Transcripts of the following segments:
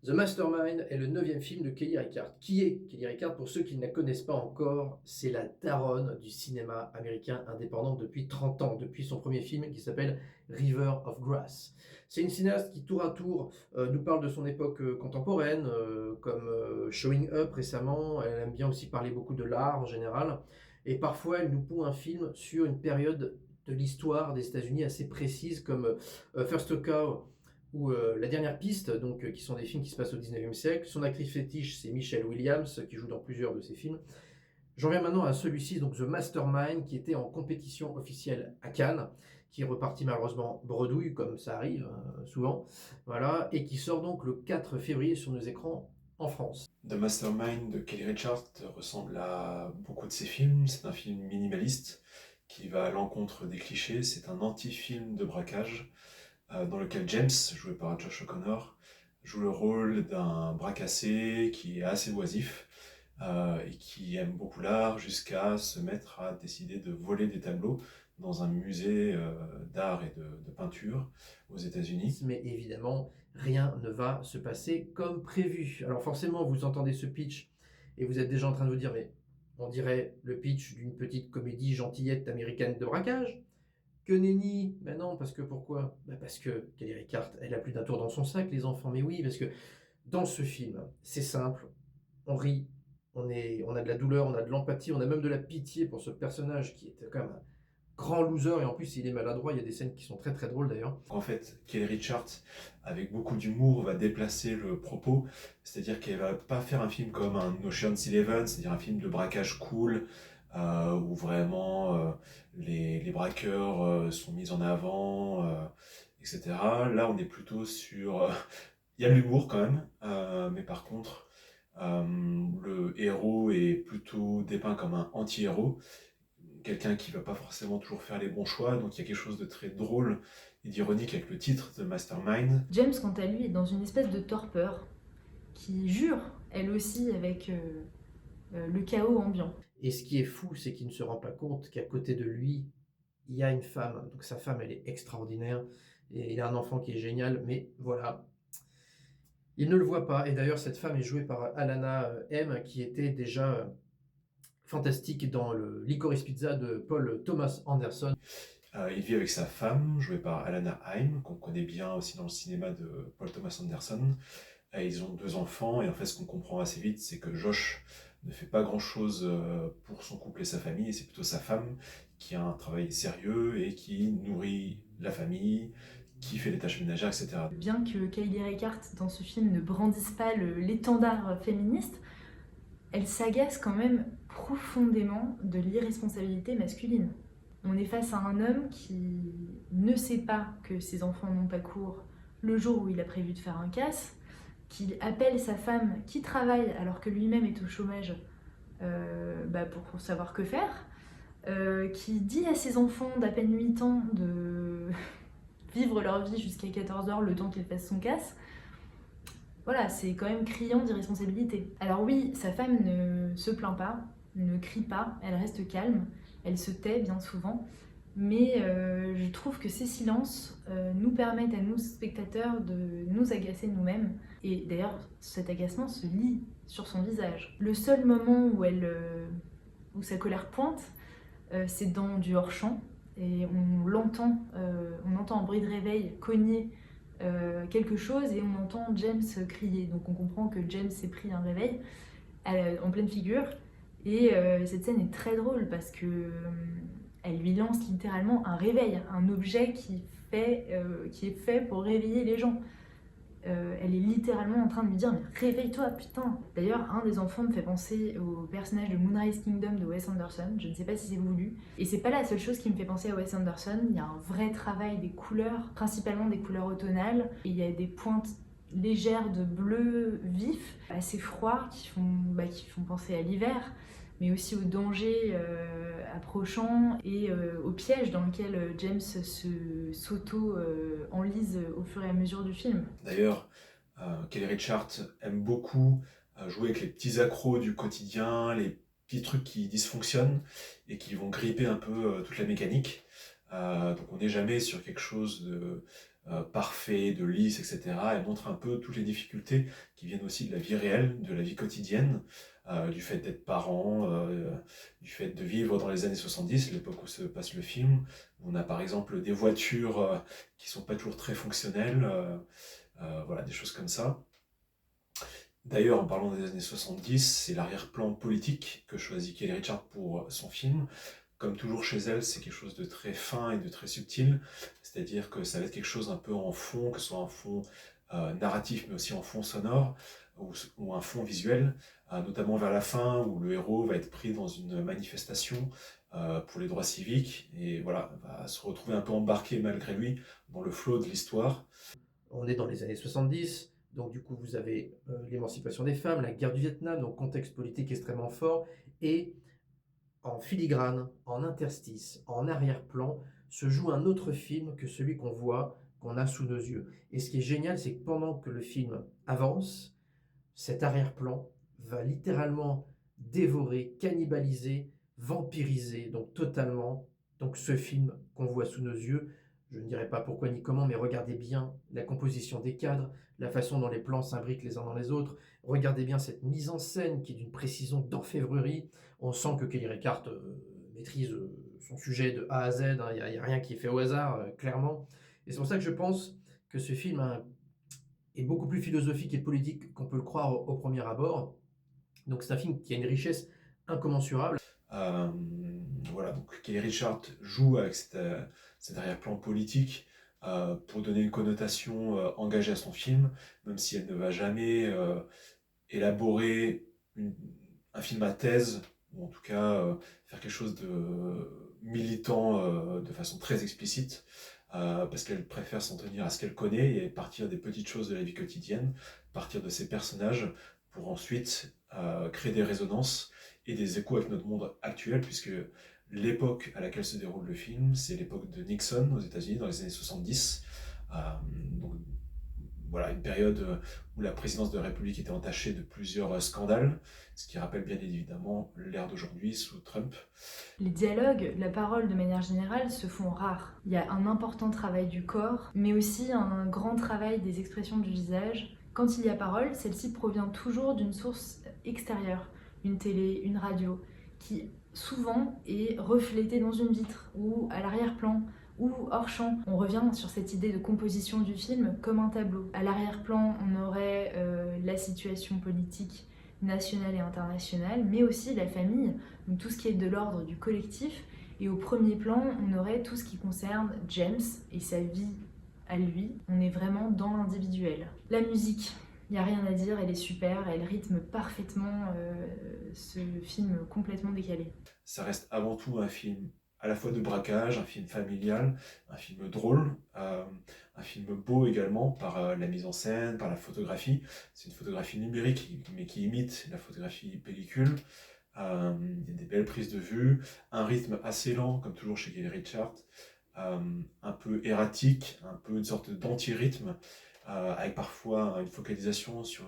The Mastermind est le neuvième film de Kelly Reichardt. Qui est Kelly Reichardt? Pour ceux qui ne la connaissent pas encore, c'est la daronne du cinéma américain indépendant depuis 30 ans, depuis son premier film qui s'appelle River of Grass. C'est une cinéaste qui, tour à tour, nous parle de son époque contemporaine, comme Showing Up récemment. Elle aime bien aussi parler beaucoup de l'art en général. Et parfois, elle nous pond un film sur une période de l'histoire des États-Unis assez précise, comme First Cow ou La dernière piste, donc, qui sont des films qui se passent au 19e siècle. Son actrice fétiche, c'est Michelle Williams, qui joue dans plusieurs de ses films. J'en viens maintenant à celui-ci, donc The Mastermind, qui était en compétition officielle à Cannes, qui est reparti malheureusement bredouille, comme ça arrive souvent, voilà, et qui sort donc le 4 février sur nos écrans en France. The Mastermind de Kelly Reichardt ressemble à beaucoup de ses films. C'est un film minimaliste qui va à l'encontre des clichés. C'est un anti-film de braquage dans lequel James, joué par Josh O'Connor, joue le rôle d'un bras cassé qui est assez oisif et qui aime beaucoup l'art jusqu'à se mettre à décider de voler des tableaux dans un musée d'art et de peinture aux États-Unis. Mais évidemment, rien ne va se passer comme prévu. Alors forcément, vous entendez ce pitch et vous êtes déjà en train de vous dire, mais on dirait le pitch d'une petite comédie gentillette américaine de braquage. Que nenni! Ben non, parce que pourquoi? Bah parce que Kelly Reichardt, elle a plus d'un tour dans son sac, les enfants. Mais oui, parce que dans ce film, c'est simple, on rit, on a de la douleur, on a de l'empathie, on a même de la pitié pour ce personnage qui est quand même un grand loser et en plus il est maladroit. Il y a des scènes qui sont très très drôles d'ailleurs. En fait, Kelly Reichardt, avec beaucoup d'humour, va déplacer le propos, c'est-à-dire qu'elle va pas faire un film comme un Ocean's Eleven, c'est-à-dire un film de braquage cool, où vraiment les braqueurs sont mis en avant, etc. Là, on est plutôt sur... Il y a de l'humour quand même, mais par contre, le héros est plutôt dépeint comme un anti-héros, quelqu'un qui va pas forcément toujours faire les bons choix, donc il y a quelque chose de très drôle et d'ironique avec le titre, The Mastermind. James, quant à lui, est dans une espèce de torpeur qui jure, elle aussi, avec le chaos ambiant. Et ce qui est fou, c'est qu'il ne se rend pas compte qu'à côté de lui, il y a une femme. Donc sa femme, elle est extraordinaire et il a un enfant qui est génial, mais voilà, il ne le voit pas. Et d'ailleurs, cette femme est jouée par Alana M, qui était déjà fantastique dans le Licorice Pizza de Paul Thomas Anderson. Il vit avec sa femme, jouée par Alana Haim, qu'on connaît bien aussi dans le cinéma de Paul Thomas Anderson. Ils ont 2 enfants, et en fait, ce qu'on comprend assez vite, c'est que Josh ne fait pas grand-chose pour son couple et sa famille, et c'est plutôt sa femme qui a un travail sérieux et qui nourrit la famille, qui fait les tâches ménagères, etc. Bien que Kelly Reichardt, dans ce film, ne brandisse pas l'étendard féministe, elle s'agace quand même profondément de l'irresponsabilité masculine. On est face à un homme qui ne sait pas que ses enfants n'ont pas cours le jour où il a prévu de faire un casse, qui appelle sa femme qui travaille alors que lui-même est au chômage pour savoir que faire, qui dit à ses enfants d'à peine 8 ans de vivre leur vie jusqu'à 14h le temps qu'il fasse son casse. Voilà, c'est quand même criant d'irresponsabilité. Alors oui, sa femme ne se plaint pas, ne crie pas, elle reste calme, elle se tait bien souvent, mais je trouve que ces silences nous permettent à nous, spectateurs, de nous agacer nous-mêmes. Et d'ailleurs, cet agacement se lit sur son visage. Le seul moment où sa colère pointe, c'est dans du hors-champ, et on entend en bruit de réveil cogner quelque chose et on entend James crier. Donc on comprend que James s'est pris un réveil en pleine figure. Et cette scène est très drôle parce que elle lui lance littéralement un réveil, un objet qui est fait pour réveiller les gens. Elle est littéralement en train de lui dire mais réveille-toi putain. D'ailleurs un des enfants me fait penser au personnage de Moonrise Kingdom de Wes Anderson, je ne sais pas si c'est voulu. Et c'est pas la seule chose qui me fait penser à Wes Anderson, il y a un vrai travail des couleurs, principalement des couleurs automnales, et il y a des pointes légères de bleu vif, assez froids, qui font penser à l'hiver, mais aussi au danger approchant et au piège dans lequel James s'auto-enlise au fur et à mesure du film. D'ailleurs, Kelly Reichardt aime beaucoup jouer avec les petits accros du quotidien, les petits trucs qui dysfonctionnent et qui vont gripper un peu toute la mécanique. Donc on n'est jamais sur quelque chose parfait, de lisse, etc. Elle montre un peu toutes les difficultés qui viennent aussi de la vie réelle, de la vie quotidienne, du fait d'être parent, du fait de vivre dans les années 70, l'époque où se passe le film. On a par exemple des voitures qui sont pas toujours très fonctionnelles, voilà, des choses comme ça. D'ailleurs, en parlant des années 70, c'est l'arrière-plan politique que choisit Kelly Reichardt pour son film. Comme toujours chez elle, c'est quelque chose de très fin et de très subtil, c'est-à-dire que ça va être quelque chose un peu en fond, que ce soit un fond narratif, mais aussi en fond sonore, ou un fond visuel, notamment vers la fin, où le héros va être pris dans une manifestation pour les droits civiques, et voilà, va se retrouver un peu embarqué malgré lui dans le flot de l'histoire. On est dans les années 70, donc du coup vous avez l'émancipation des femmes, la guerre du Vietnam, donc contexte politique extrêmement fort, et en filigrane, en interstice, en arrière-plan, se joue un autre film que celui qu'on voit, qu'on a sous nos yeux. Et ce qui est génial, c'est que pendant que le film avance, cet arrière-plan va littéralement dévorer, cannibaliser, vampiriser, donc totalement, donc ce film qu'on voit sous nos yeux. Je ne dirai pas pourquoi ni comment, mais regardez bien la composition des cadres, la façon dont les plans s'imbriquent les uns dans les autres. Regardez bien cette mise en scène qui est d'une précision d'orfèvrerie. On sent que Kelly Reichardt maîtrise son sujet de A à Z. Il n'y a rien qui est fait au hasard, clairement. Et c'est pour ça que je pense que ce film est beaucoup plus philosophique et politique qu'on peut le croire au premier abord. Donc c'est un film qui a une richesse incommensurable. Voilà, donc Kelly Reichardt joue avec cet arrière-plan politique pour donner une connotation engagée à son film, même si elle ne va jamais élaborer un film à thèse, ou en tout cas faire quelque chose de militant de façon très explicite, parce qu'elle préfère s'en tenir à ce qu'elle connaît et partir des petites choses de la vie quotidienne, partir de ses personnages, pour ensuite créer des résonances et des échos avec notre monde actuel, puisque l'époque à laquelle se déroule le film, c'est l'époque de Nixon aux États-Unis dans les années 70. Donc, voilà, une période où la présidence de la République était entachée de plusieurs scandales, ce qui rappelle bien évidemment l'ère d'aujourd'hui sous Trump. Les dialogues, la parole de manière générale, se font rares. Il y a un important travail du corps, mais aussi un grand travail des expressions du visage. Quand il y a parole, celle-ci provient toujours d'une source extérieure, une télé, une radio, qui souvent est reflétée dans une vitre ou à l'arrière-plan ou hors champ. On revient sur cette idée de composition du film comme un tableau. À l'arrière-plan, on aurait la situation politique nationale et internationale, mais aussi la famille, donc tout ce qui est de l'ordre du collectif. Et au premier plan, on aurait tout ce qui concerne James et sa vie à lui. On est vraiment dans l'individuel. La musique, il n'y a rien à dire, elle est super, elle rythme parfaitement ce film complètement décalé. Ça reste avant tout un film à la fois de braquage, un film familial, un film drôle, un film beau également par la mise en scène, par la photographie. C'est une photographie numérique mais qui imite la photographie pellicule. Il y a des belles prises de vue, un rythme assez lent comme toujours chez Kelly Reichardt, un peu erratique, un peu une sorte d'anti-rythme, avec parfois une focalisation sur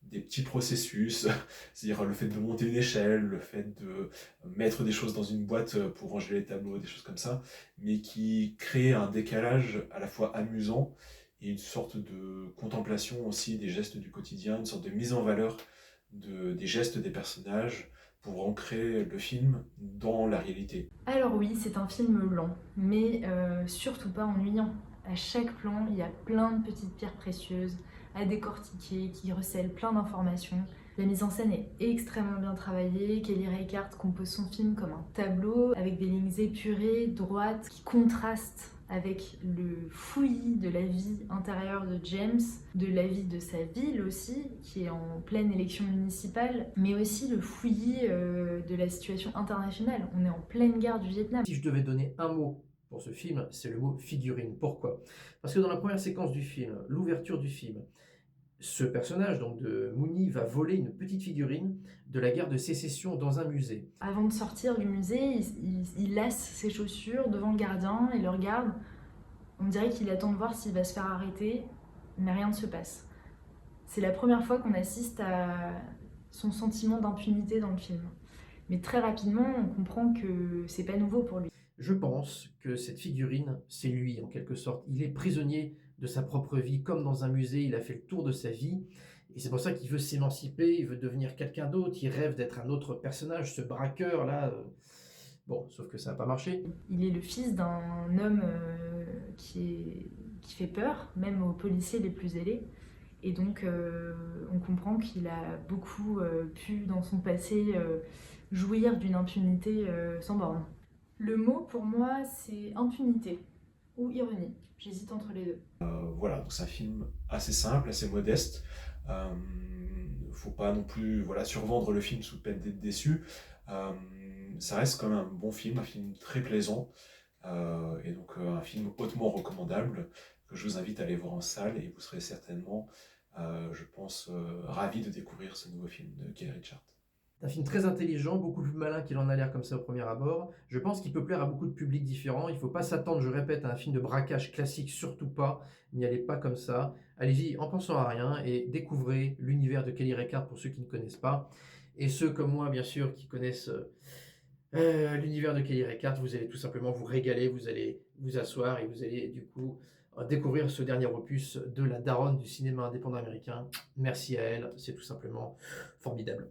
des petits processus, c'est-à-dire le fait de monter une échelle, le fait de mettre des choses dans une boîte pour ranger les tableaux, des choses comme ça, mais qui crée un décalage à la fois amusant et une sorte de contemplation aussi des gestes du quotidien, une sorte de mise en valeur des gestes des personnages pour ancrer le film dans la réalité. Alors oui, c'est un film lent, mais surtout pas ennuyant. À chaque plan, il y a plein de petites pierres précieuses à décortiquer, qui recèlent plein d'informations. La mise en scène est extrêmement bien travaillée. Kelly Reichardt compose son film comme un tableau, avec des lignes épurées, droites, qui contrastent avec le fouillis de la vie intérieure de James, de la vie de sa ville aussi, qui est en pleine élection municipale, mais aussi le fouillis de la situation internationale. On est en pleine guerre du Vietnam. Si je devais donner un mot pour ce film, c'est le mot figurine. Pourquoi? Parce que dans la première séquence du film, l'ouverture du film, ce personnage donc de Mooney va voler une petite figurine de la guerre de sécession dans un musée. Avant de sortir du musée, il laisse ses chaussures devant le gardien et le regarde. On dirait qu'il attend de voir s'il va se faire arrêter, mais rien ne se passe. C'est la première fois qu'on assiste à son sentiment d'impunité dans le film. Mais très rapidement, on comprend que c'est pas nouveau pour lui. Je pense que cette figurine, c'est lui en quelque sorte. Il est prisonnier de sa propre vie comme dans un musée, il a fait le tour de sa vie. Et c'est pour ça qu'il veut s'émanciper, il veut devenir quelqu'un d'autre, il rêve d'être un autre personnage, ce braqueur-là. Bon, sauf que ça n'a pas marché. Il est le fils d'un homme qui fait peur, même aux policiers les plus zélés. Et donc, on comprend qu'il a beaucoup pu, dans son passé, jouir d'une impunité sans borne. Le mot, pour moi, c'est impunité ou ironie. J'hésite entre les deux. Voilà, donc c'est un film assez simple, assez modeste. Faut pas non plus survendre le film sous peine d'être déçu. Ça reste quand même un bon film, un film très plaisant. Et donc un film hautement recommandable que je vous invite à aller voir en salle et vous serez certainement, je pense, ravis de découvrir ce nouveau film de Guy Ritchard. C'est un film très intelligent, beaucoup plus malin qu'il en a l'air comme ça au premier abord. Je pense qu'il peut plaire à beaucoup de publics différents. Il ne faut pas s'attendre, je répète, à un film de braquage classique, surtout pas. N'y allez pas comme ça. Allez-y en pensant à rien et découvrez l'univers de Kelly Reichardt pour ceux qui ne connaissent pas. Et ceux comme moi, bien sûr, qui connaissent l'univers de Kelly Reichardt, vous allez tout simplement vous régaler, vous allez vous asseoir et vous allez du coup découvrir ce dernier opus de la daronne du cinéma indépendant américain. Merci à elle, c'est tout simplement formidable.